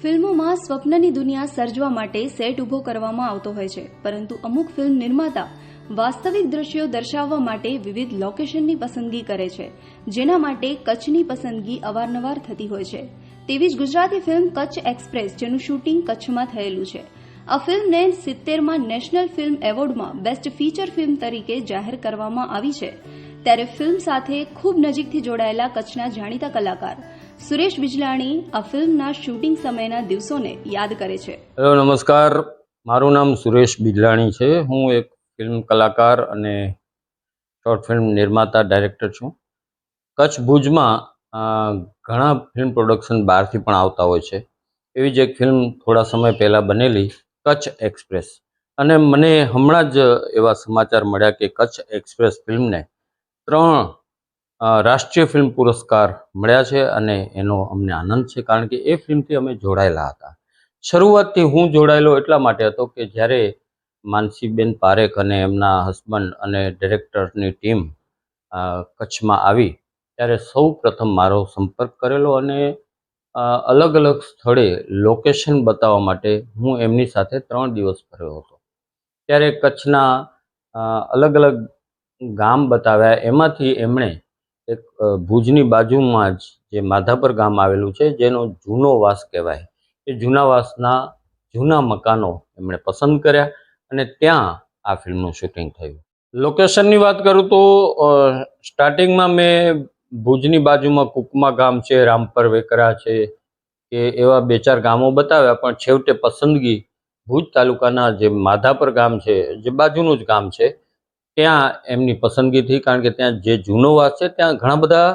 ફિલ્મોમાં સ્વપ્નની દુનિયા સર્જવા માટે સેટ ઊભો કરવામાં આવતો હોય છે, પરંતુ અમુક ફિલ્મ નિર્માતા વાસ્તવિક દ્રશ્યો દર્શાવવા માટે વિવિધ લોકેશનની પસંદગી કરે છે, જેના માટે કચ્છની પસંદગી અવારનવાર થતી હોય છે. તેવી જ ગુજરાતી ફિલ્મ કચ્છ એક્સપ્રેસ, જેનું શૂટિંગ કચ્છમાં થયેલું છે. આ ફિલ્મને 70માં નેશનલ ફિલ્મ એવોર્ડમાં બેસ્ટ ફીચર ફિલ્મ તરીકે જાહેર કરવામાં આવી છે. ત્યારે ફિલ્મ સાથે ખૂબ નજીકથી જોડાયેલા કચ્છના જાણીતા કલાકાર સુરેશ બિજલાણી આ ફિલ્મના શૂટિંગ સમયના દિવસોને યાદ કરે છે. હેલો, નમસ્કાર. મારું નામ સુરેશ બિજલાણી છે. હું એક ફિલ્મ કલાકાર અને શોર્ટ ફિલ્મ નિર્માતા ડાયરેક્ટર છું. કચ્છ ભુજમાં ઘણા ફિલ્મ પ્રોડક્શન બહારથી પણ આવતા હોય છે. એવી જ એક ફિલ્મ થોડા સમય પહેલાં બનેલી કચ્છ એક્સપ્રેસ, અને મને હમણાં જ એવા સમાચાર મળ્યા કે કચ્છ એક્સપ્રેસ ફિલ્મને 3 રાષ્ટ્રીય ફિલ્મ પુરસ્કાર મળ્યા છે, અને એનો અમને આનંદ છે, કારણ કે એ ફિલ્મથી અમે જોડાયેલા હતા. શરૂઆતથી હું જોડાયેલો એટલા માટે હતો કે જ્યારે માનસીબેન પારેખ અને એમના હસબન્ડ અને ડિરેક્ટરની ટીમ કચ્છમાં આવી ત્યારે સૌ પ્રથમ મારો સંપર્ક કરેલો, અને અલગ અલગ સ્થળે લોકેશન બતાવવા માટે હું એમની સાથે 3 દિવસ ફર્યો હતો. ત્યારે કચ્છના અલગ અલગ ગામ બતાવ્યા. એમાંથી એમણે એક ભુજની બાજુમાં જ જે માધાપર ગામ આવેલું છે, જેનો જૂનો વાસ કહેવાય, એ જૂના વાસના જૂના મકાનો એમણે પસંદ કર્યા, અને ત્યાં આ ફિલ્મનું શૂટિંગ થયું. લોકેશનની વાત કરું તો સ્ટાર્ટિંગમાં મેં ભુજની બાજુમાં કુકમા ગામ છે, રામપર વેકરા છે, કે એવા 2-4 ગામો બતાવ્યા, પણ છેવટે પસંદગી ભુજ તાલુકાના જે માધાપર ગામ છે, જે બાજુનું જ ગામ છે, ત્યાં એમની પસંદગી થઈ. કારણ કે ત્યાં જે જૂનો વાસ છે, ત્યાં ઘણા બધા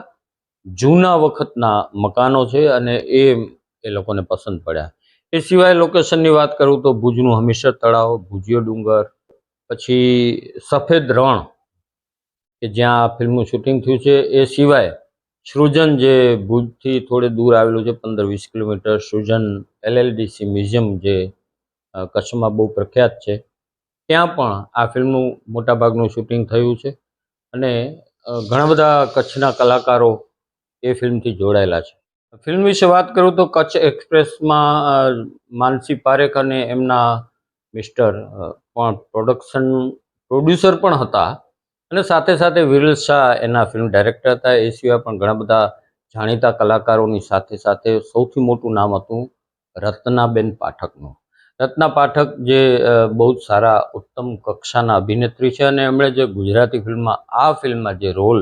જૂના વખતના મકાનો છે, અને એ લોકોને પસંદ પડ્યા. એ સિવાય લોકેશનની વાત કરું તો ભુજનું હમીરસર તળાવ, ભુજિયો ડુંગર, પછી સફેદ રણ કે જ્યાં આ ફિલ્મનું શૂટિંગ થયું છે, એ સિવાય સૃજન જે ભુજથી થોડે દૂર આવેલું છે, 15-20 કિલોમીટર, સૃજન LLDC મ્યુઝિયમ જે કચ્છમાં બહુ પ્રખ્યાત છે, ત્યાં પણ આ ફિલ્મનું મોટાભાગનું શૂટિંગ થયું છે. અને ઘણા બધા કચ્છના કલાકારો એ ફિલ્મથી જોડાયેલા છે. ફિલ્મ વિશે વાત કરું તો કચ્છ એક્સપ્રેસમાં માનસી પારેખ અને એમના મિસ્ટર પણ પ્રોડ્યુસર પણ હતા, અને સાથે સાથે વિરલ શાહ એના ફિલ્મ ડાયરેક્ટર હતા. એ સિવાય પણ ઘણા બધા જાણીતા કલાકારોની સાથે સાથે સૌથી મોટું નામ હતું રત્નાબેન પાઠકનું. રત્ના પાઠક જે બહુ જ સારા ઉત્તમ કક્ષાના અભિનેત્રી છે, અને એમણે જે ગુજરાતી ફિલ્મમાં જે રોલ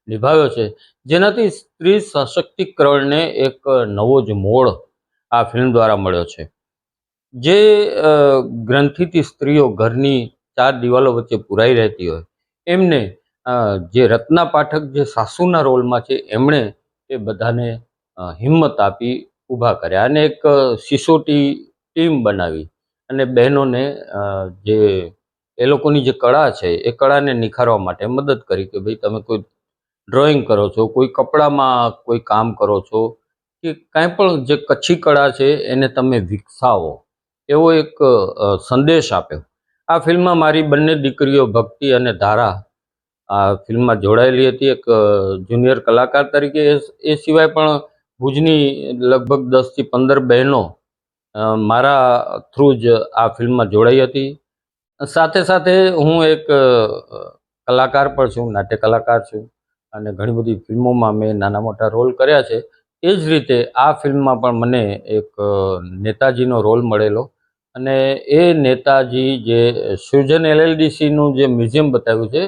નિભાવ્યો છે, જેનાથી સ્ત્રી સશક્તિકરણને એક નવો જ મોડ આ ફિલ્મ દ્વારા મળ્યો છે. જે ગ્રંથિથી સ્ત્રીઓ ઘરની 4 દિવાલો વચ્ચે પુરાઈ રહેતી હોય, એમને જે રત્ના પાઠક જે સાસુના રોલમાં છે, એમણે એ બધાને હિંમત આપી ઊભા કર્યા, અને એક સિસોટી ટીમ બનાવી, અને બહેનોને જે એ લોકોની જે કળા છે, એ કળાને નિખારવા માટે મદદ કરી કે ભાઈ તમે કોઈ ડ્રોઈંગ કરો છો, કોઈ કપડામાં કોઈ કામ કરો છો, કે કાંઈ પણ જે કચ્છી કળા છે એને તમે વિકસાવો, એવો એક સંદેશ આપ્યો. આ ફિલ્મમાં મારી બંને દીકરીઓ ભક્તિ અને ધારા આ ફિલ્મમાં જોડાયેલી હતી, એક જુનિયર કલાકાર તરીકે. એ સિવાય પણ ભુજની લગભગ 10થી 15 બહેનો મારા થ્રુ જ આ ફિલ્મમાં જોડાઈ હતી. સાથે સાથે હું એક કલાકાર પણ છું, નાટ્ય કલાકાર છું, અને ઘણી બધી ફિલ્મોમાં મેં નાના મોટા રોલ કર્યા છે. એ જ રીતે આ ફિલ્મમાં પણ મને એક નેતાજીનો રોલ મળેલો, અને એ નેતાજી જે સૃજન LLDCનું જે મ્યુઝિયમ બતાવ્યું છે,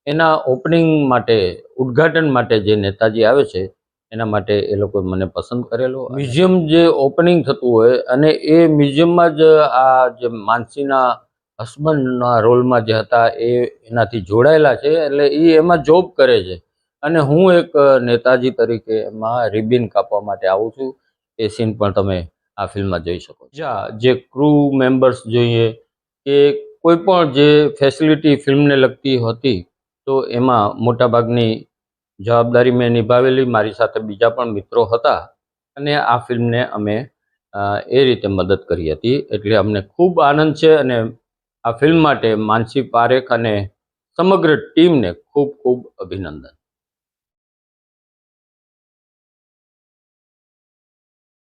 એના ઓપનિંગ માટે, ઉદ્ઘાટન માટે જે નેતાજી આવે છે, એના માટે એ લોકોએ મને પસંદ કરેલો. મ્યુઝિયમ જે ઓપનિંગ થતું હોય, અને એ મ્યુઝિયમમાં જ આ જે માનસીના હસબન્ડના રોલમાં જે હતા એ એનાથી જોડાયેલા છે, એટલે એ એમાં જોબ કરે છે, અને હું એક નેતાજી તરીકે એમાં રિબિન કાપવા માટે આવું છું. એ સીન પણ તમે આ ફિલ્મમાં જોઈ શકો છો. જે ક્રૂ મેમ્બર્સ જોઈએ કે કોઈ પણ જે ફેસિલિટી ફિલ્મને લગતી હતી, તો એમાં મોટાભાગની જવાબદારી મેં નિભાવેલી. મારી સાથે બીજા પણ મિત્રો હતા, અને આ ફિલ્મને અમે એ રીતે મદદ કરી હતી. એટલે અમને ખૂબ આનંદ છે, અને આ ફિલ્મ માટે માનસી પારેખ અને સમગ્ર ટીમને ખૂબ ખૂબ અભિનંદન.